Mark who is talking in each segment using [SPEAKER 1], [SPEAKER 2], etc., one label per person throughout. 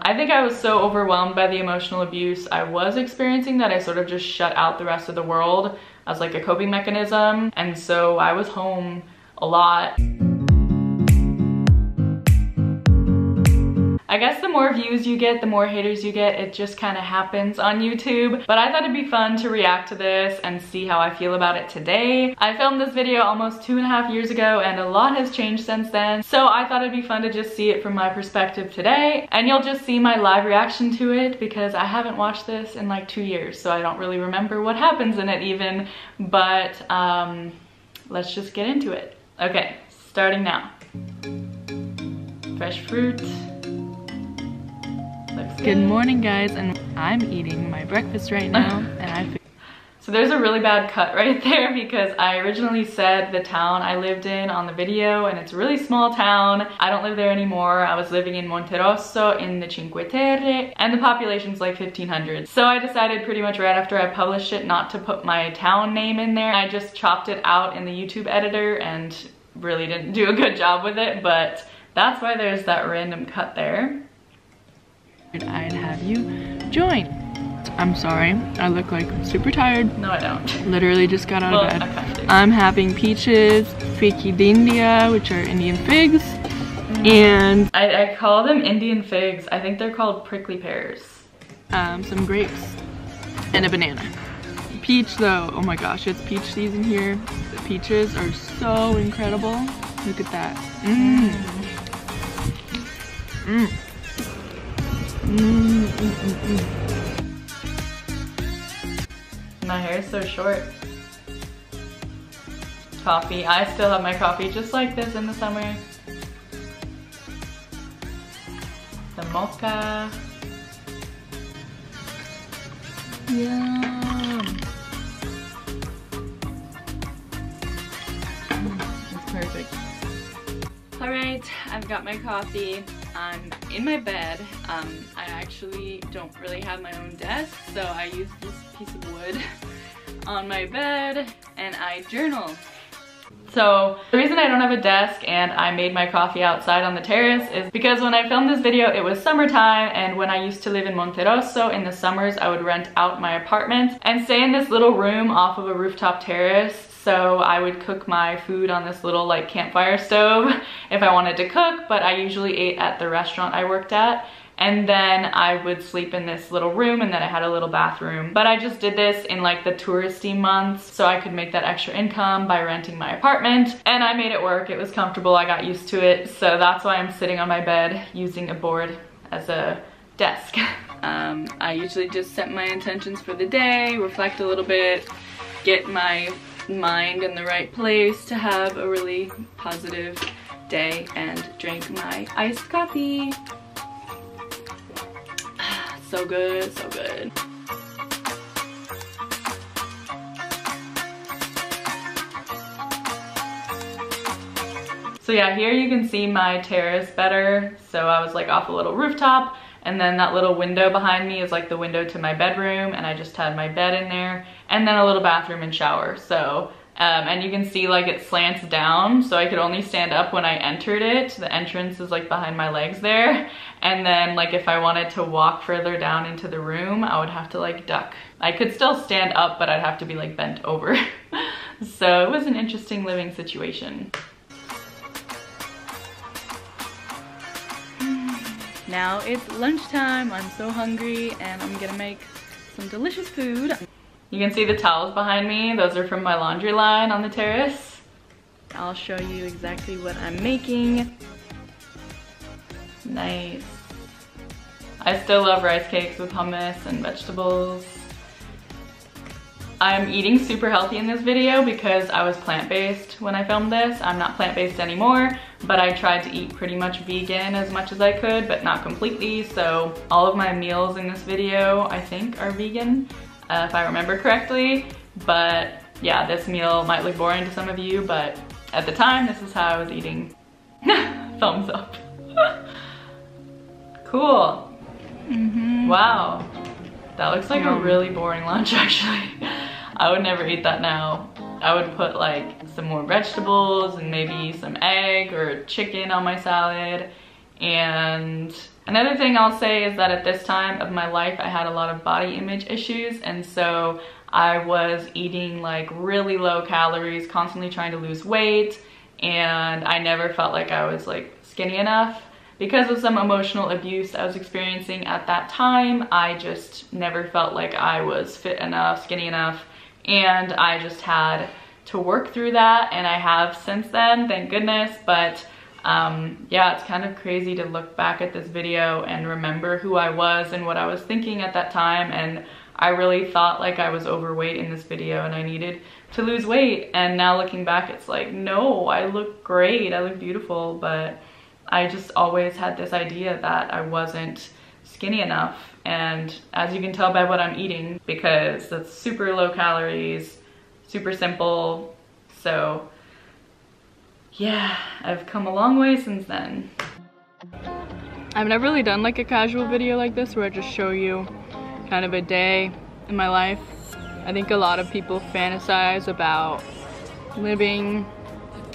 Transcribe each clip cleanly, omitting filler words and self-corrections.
[SPEAKER 1] I think I was so overwhelmed by the emotional abuse I was experiencing that I sort of just shut out the rest of the world as like a coping mechanism. And so I was home a lot. I guess the more views you get, the more haters you get. It just kind of happens on YouTube. But I thought it'd be fun to react to this and see how I feel about it today. I filmed this video almost 2.5 years ago and a lot has changed since then. So I thought it'd be fun to just see it from my perspective today. And you'll just see my live reaction to it because I haven't watched this in like 2 years. So I don't really remember what happens in it even. But let's just get into it. Okay, starting now. Fresh fruit. Good morning, guys, and I'm eating my breakfast right now, and so there's a really bad cut right there because I originally said the town I lived in on the video, and it's a really small town. I don't live there anymore. I was living in Monterosso in the Cinque Terre, and the population's like 1,500. So I decided pretty much right after I published it not to put my town name in there. I just chopped it out in the YouTube editor and really didn't do a good job with it, but that's why there's that random cut there. I'd have you join. I'm sorry, I look like super tired. No, I don't. Literally just got out of bed. I'm having peaches, fichi d'India, which are Indian figs, and I call them Indian figs. I think they're called prickly pears. Some grapes and a banana. Peach though, oh my gosh, it's peach season here. The peaches are so incredible. Look at that. My hair is so short. Coffee. I still have my coffee just like this in the summer. The mocha. Yum. It's perfect. Alright, I've got my coffee. I'm in my bed. I actually don't really have my own desk, so I use this piece of wood on my bed and I journal. So the reason I don't have a desk and I made my coffee outside on the terrace is because when I filmed this video it was summertime, and when I used to live in Monterosso in the summers I would rent out my apartment and stay in this little room off of a rooftop terrace. So I would cook my food on this little like campfire stove if I wanted to cook, but I usually ate at the restaurant I worked at. And then I would sleep in this little room, and then I had a little bathroom. But I just did this in like the touristy months so I could make that extra income by renting my apartment. And I made it work. It was comfortable. I got used to it. So that's why I'm sitting on my bed using a board as a desk. I usually just set my intentions for the day, reflect a little bit, get my mind in the right place to have a really positive day, and drink my iced coffee. So good, so good. So yeah, here you can see my terrace better. So I was like off a little rooftop, and then that little window behind me is like the window to my bedroom, and I just had my bed in there, and then a little bathroom and shower. So and you can see like it slants down, so I could only stand up when I entered it. The entrance is like behind my legs there, and then like if I wanted to walk further down into the room I would have to like duck. I could still stand up, but I'd have to be like bent over. So it was an interesting living situation. Now it's lunchtime, I'm so hungry, and I'm gonna make some delicious food. You can see the towels behind me. Those are from my laundry line on the terrace. I'll show you exactly what I'm making. Nice. I still love rice cakes with hummus and vegetables. I'm eating super healthy in this video because I was plant-based when I filmed this. I'm not plant-based anymore, but I tried to eat pretty much vegan as much as I could, but not completely. So all of my meals in this video, I think, are vegan. If I remember correctly, but yeah, this meal might look boring to some of you, but at the time, this is how I was eating. Thumbs up. Cool. Wow, that looks like a really boring lunch actually. I would never eat that now. I would put like some more vegetables and maybe some egg or chicken on my salad, and Another thing I'll say is that at this time of my life, I had a lot of body image issues, and so I was eating like really low calories, constantly trying to lose weight, and I never felt like I was like skinny enough. Because of some emotional abuse I was experiencing at that time, I just never felt like I was fit enough, skinny enough, and I just had to work through that, and I have since then, thank goodness. But yeah, it's kind of crazy to look back at this video and remember who I was and what I was thinking at that time, and I really thought like I was overweight in this video and I needed to lose weight, and now looking back it's like, no, I look great, I look beautiful, but I just always had this idea that I wasn't skinny enough. And as you can tell by what I'm eating, because that's super low calories, super simple, so yeah, I've come a long way since then. I've never really done like a casual video like this where I just show you kind of a day in my life. I think a lot of people fantasize about living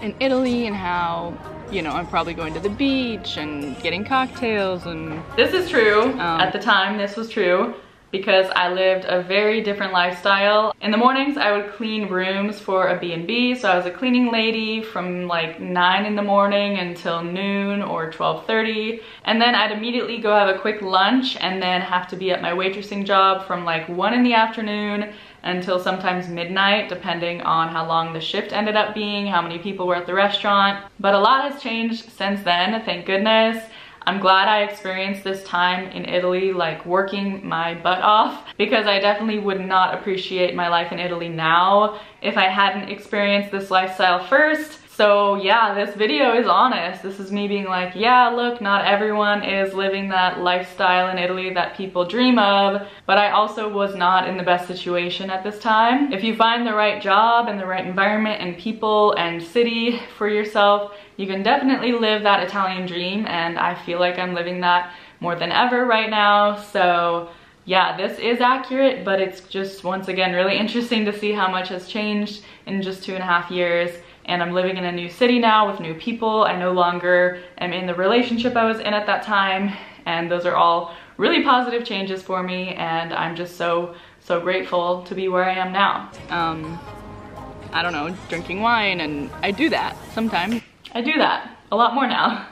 [SPEAKER 1] in Italy and how, you know, I'm probably going to the beach and getting cocktails, and this is true. At the time, this was true because I lived a very different lifestyle. In the mornings, I would clean rooms for a B&B, so I was a cleaning lady from like 9 in the morning until noon or 12:30, and then I'd immediately go have a quick lunch and then have to be at my waitressing job from like 1 in the afternoon until sometimes midnight, depending on how long the shift ended up being, how many people were at the restaurant. But a lot has changed since then, thank goodness. I'm glad I experienced this time in Italy, like working my butt off, because I definitely would not appreciate my life in Italy now if I hadn't experienced this lifestyle first. So yeah, this video is honest. This is me being like, yeah, look, not everyone is living that lifestyle in Italy that people dream of, but I also was not in the best situation at this time. If you find the right job and the right environment and people and city for yourself, you can definitely live that Italian dream, and I feel like I'm living that more than ever right now. So yeah, this is accurate, but it's just, once again, really interesting to see how much has changed in just 2.5 years. And I'm living in a new city now with new people. I no longer am in the relationship I was in at that time, and those are all really positive changes for me, and I'm just so grateful to be where I am now. I don't know, drinking wine, and I do that sometimes. I do that a lot more now.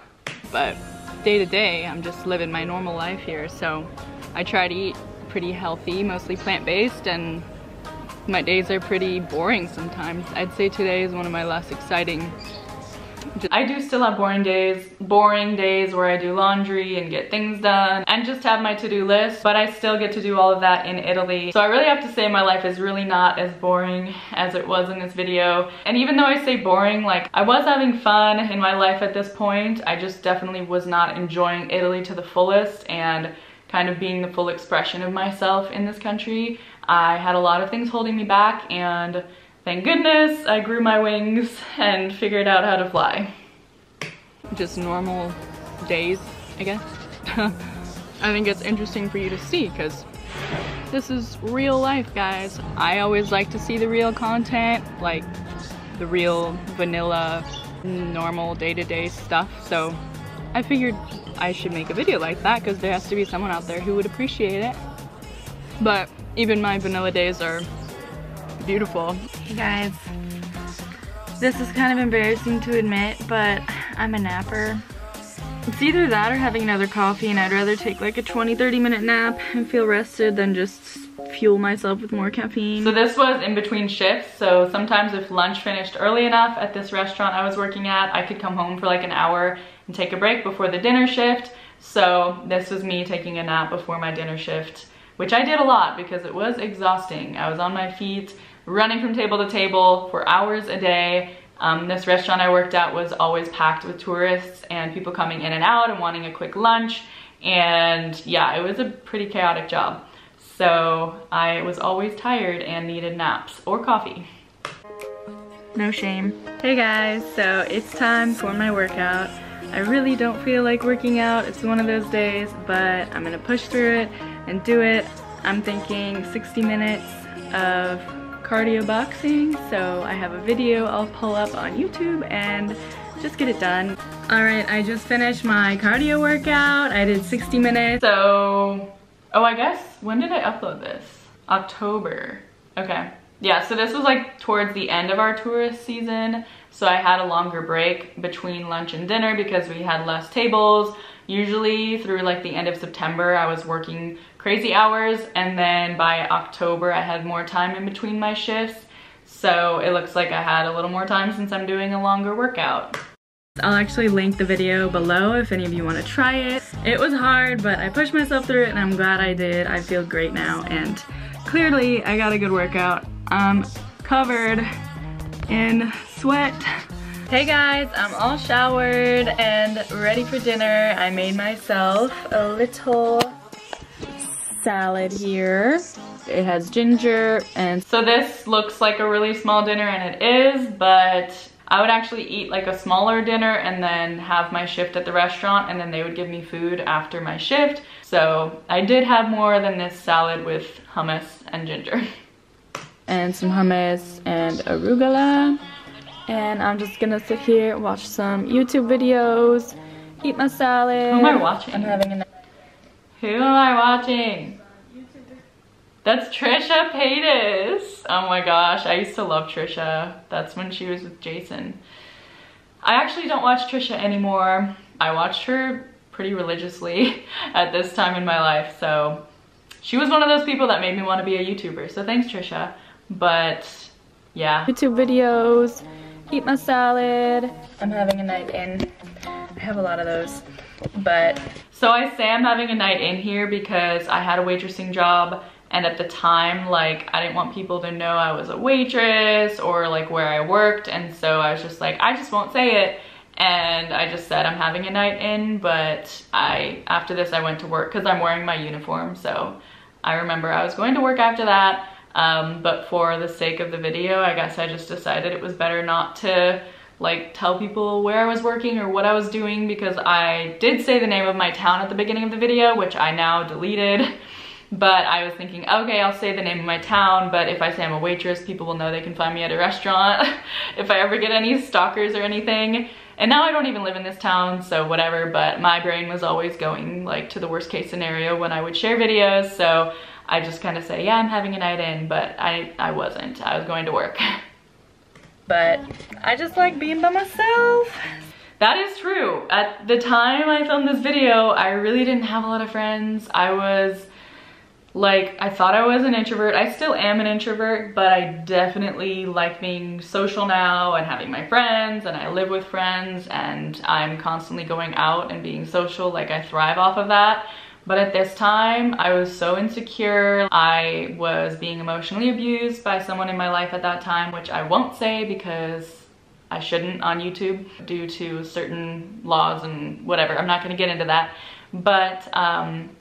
[SPEAKER 1] But day to day, I'm just living my normal life here, so I try to eat pretty healthy, mostly plant-based, and my days are pretty boring sometimes. I'd say today is one of my less exciting. I do still have boring days where I do laundry and get things done and just have my to-do list, but I still get to do all of that in Italy. So I really have to say my life is really not as boring as it was in this video. And even though I say boring, like, I was having fun in my life at this point, I just definitely was not enjoying Italy to the fullest and kind of being the full expression of myself in this country. I had a lot of things holding me back, and thank goodness I grew my wings and figured out how to fly. Just normal days, I guess. I think it's interesting for you to see because this is real life, guys. I always like to see the real content, like the real vanilla, normal day-to-day stuff. So I figured I should make a video like that because there has to be someone out there who would appreciate it. But even my vanilla days are beautiful. Hey guys, this is kind of embarrassing to admit, but I'm a napper. It's either that or having another coffee, and I'd rather take like a 20-30 minute nap and feel rested than just fuel myself with more caffeine. So this was in between shifts, so sometimes if lunch finished early enough at this restaurant I was working at, I could come home for like an hour and take a break before the dinner shift. So this was me taking a nap before my dinner shift, which I did a lot because it was exhausting. I was on my feet, running from table to table for hours a day. This restaurant I worked at was always packed with tourists and people coming in and out and wanting a quick lunch. And yeah, it was a pretty chaotic job. So I was always tired and needed naps or coffee. No shame. Hey guys, so it's time for my workout. I really don't feel like working out. It's one of those days, but I'm gonna push through it and do it. I'm thinking 60 minutes of cardio boxing, so I have a video I'll pull up on YouTube and just get it done. All right, I just finished my cardio workout. I did 60 minutes. So, oh, I guess, when did I upload this? October, okay. Yeah, so this was like towards the end of our tourist season. So I had a longer break between lunch and dinner because we had less tables. Usually through like the end of September, I was working crazy hours. And then by October, I had more time in between my shifts. So it looks like I had a little more time since I'm doing a longer workout. I'll actually link the video below if any of you want to try it. It was hard, but I pushed myself through it and I'm glad I did. I feel great now and clearly I got a good workout. I'm covered in sweat. Hey guys, I'm all showered and ready for dinner. I made myself a little salad here. It has ginger, and so this looks like a really small dinner, and it is, but I would actually eat like a smaller dinner and then have my shift at the restaurant, and then they would give me food after my shift. So I did have more than this salad with hummus and ginger. And some hummus and arugula. And I'm just gonna sit here, watch some YouTube videos, eat my salad. Who am I watching? I'm having a... Who am I watching? That's Trisha Paytas. Oh my gosh, I used to love Trisha. That's when she was with Jason. I actually don't watch Trisha anymore. I watched her pretty religiously at this time in my life. So she was one of those people that made me want to be a YouTuber. So thanks, Trisha. But yeah. YouTube videos, eat my salad. I'm having a night in. I have a lot of those. But so I say I'm having a night in here because I had a waitressing job, and at the time, like, I didn't want people to know I was a waitress or like where I worked, and so I was just like, I just won't say it. And I just said I'm having a night in, but after this I went to work because I'm wearing my uniform. So I remember I was going to work after that. But for the sake of the video, I guess I just decided it was better not to like tell people where I was working or what I was doing, because I did say the name of my town at the beginning of the video, which I now deleted. But I was thinking, okay, I'll say the name of my town, but if I say I'm a waitress, people will know they can find me at a restaurant if I ever get any stalkers or anything. And now I don't even live in this town, so whatever, but my brain was always going like to the worst case scenario when I would share videos, so I just kind of say, yeah, I'm having a night in, but I wasn't. I was going to work. But I just like being by myself. That is true. At the time I filmed this video, I really didn't have a lot of friends. I was like, I thought I was an introvert. I still am an introvert, but I definitely like being social now and having my friends, and I live with friends, and I'm constantly going out and being social. Like, I thrive off of that. But at this time, I was so insecure. I was being emotionally abused by someone in my life at that time, which I won't say because I shouldn't on YouTube due to certain laws and whatever. I'm not gonna get into that. But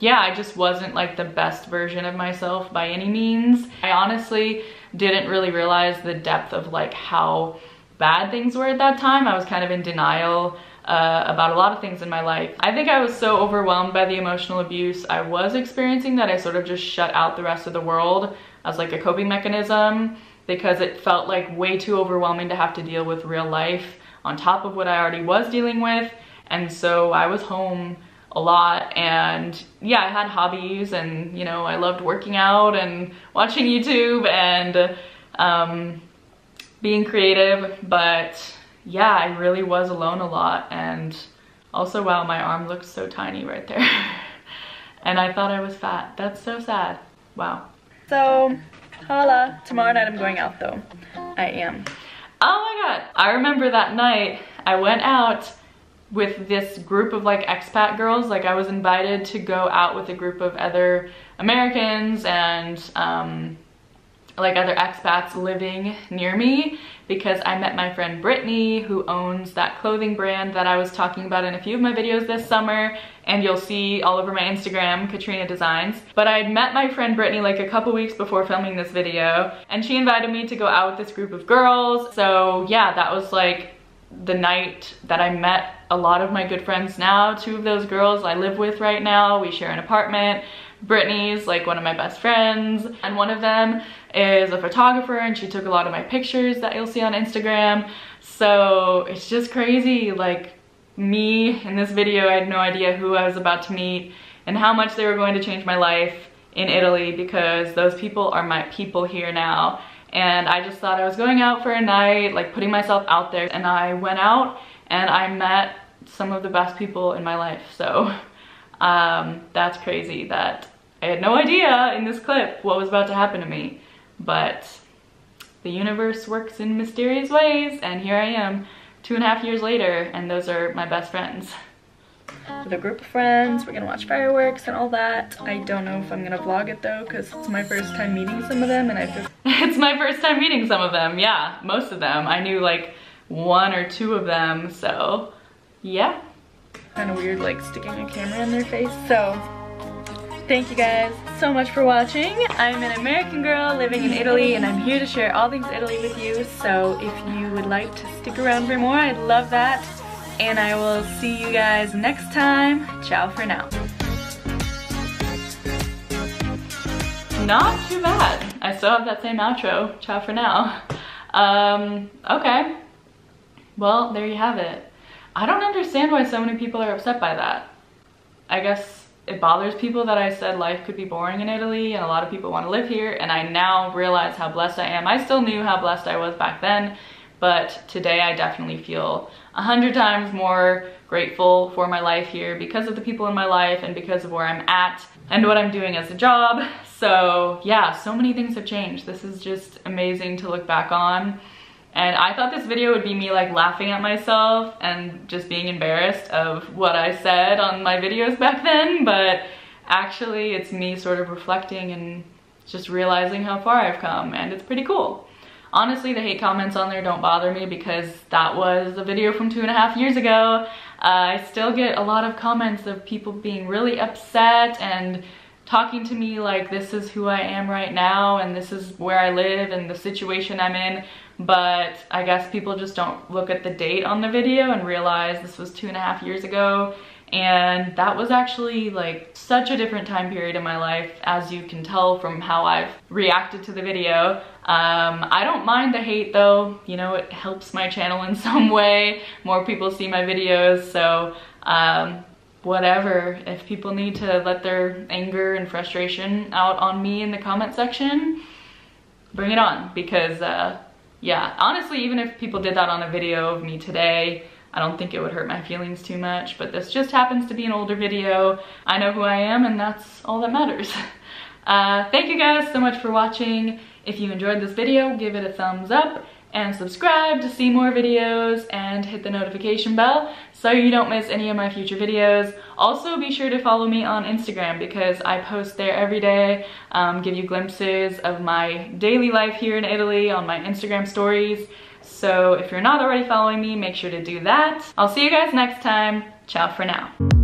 [SPEAKER 1] yeah, I just wasn't like the best version of myself by any means. I honestly didn't really realize the depth of like how bad things were at that time. I was kind of in denial about a lot of things in my life. I think I was so overwhelmed by the emotional abuse I was experiencing that I sort of just shut out the rest of the world as like a coping mechanism, because it felt like way too overwhelming to have to deal with real life on top of what I already was dealing with. And so I was home a lot, and yeah, I had hobbies, and you know, I loved working out and watching YouTube and being creative, but yeah, I really was alone a lot. And also, wow, my arm looks so tiny right there. And I thought I was fat. That's so sad. Wow. So, holla. Tomorrow night I'm going out though. I am. Oh my god. I remember that night I went out with this group of like expat girls. Like, I was invited to go out with a group of other Americans and like other expats living near me, because I met my friend Brittany, who owns that clothing brand that I was talking about in a few of my videos this summer, and you'll see all over my Instagram, Katrina Designs. But I had met my friend Brittany like a couple weeks before filming this video, and she invited me to go out with this group of girls. So yeah, that was like the night that I met a lot of my good friends now. Two of those girls I live with right now. We share an apartment. Brittany's like one of my best friends, and one of them is a photographer, and she took a lot of my pictures that you'll see on Instagram. So it's just crazy. Like, me in this video, I had no idea who I was about to meet and how much they were going to change my life in Italy, because those people are my people here now. And I just thought I was going out for a night, like putting myself out there, and I went out and I met some of the best people in my life. So that's crazy that I had no idea in this clip what was about to happen to me, but the universe works in mysterious ways, and here I am 2.5 years later, and those are my best friends. With a group of friends, we're gonna watch fireworks and all that. I don't know if I'm gonna vlog it though, because it's my first time meeting some of them, and I feel it's my first time meeting some of them. Yeah, most of them. I knew like 1 or 2 of them, so yeah. Kind of weird like sticking a camera in their face. So thank you guys so much for watching. I'm an American girl living in Italy, and I'm here to share all things Italy with you. So if you would like to stick around for more, I'd love that. And I will see you guys next time. Ciao for now. Not too bad. I still have that same outro. Ciao for now. Okay. Well, there you have it. I don't understand why so many people are upset by that. I guess it bothers people that I said life could be boring in Italy and a lot of people want to live here, and I now realize how blessed I am. I still knew how blessed I was back then, but today I definitely feel 100 times more grateful for my life here because of the people in my life and because of where I'm at and what I'm doing as a job. So yeah, so many things have changed. This is just amazing to look back on. And I thought this video would be me like laughing at myself and just being embarrassed of what I said on my videos back then, but actually it's me sort of reflecting and just realizing how far I've come, and it's pretty cool. Honestly, the hate comments on there don't bother me because that was a video from 2.5 years ago. I still get a lot of comments of people being really upset and talking to me like this is who I am right now and this is where I live and the situation I'm in. But I guess people just don't look at the date on the video and realize this was 2.5 years ago. And that was actually like such a different time period in my life, as you can tell from how I've reacted to the video. I don't mind the hate though, you know, it helps my channel in some way. More people see my videos, so whatever. If people need to let their anger and frustration out on me in the comment section, bring it on, because yeah, honestly, even if people did that on a video of me today, I don't think it would hurt my feelings too much, but this just happens to be an older video. I know who I am, and that's all that matters. Thank you guys so much for watching. If you enjoyed this video, give it a thumbs up and subscribe to see more videos and hit the notification bell so you don't miss any of my future videos. Also, be sure to follow me on Instagram because I post there every day, give you glimpses of my daily life here in Italy on my Instagram stories. So if you're not already following me, make sure to do that. I'll see you guys next time. Ciao for now.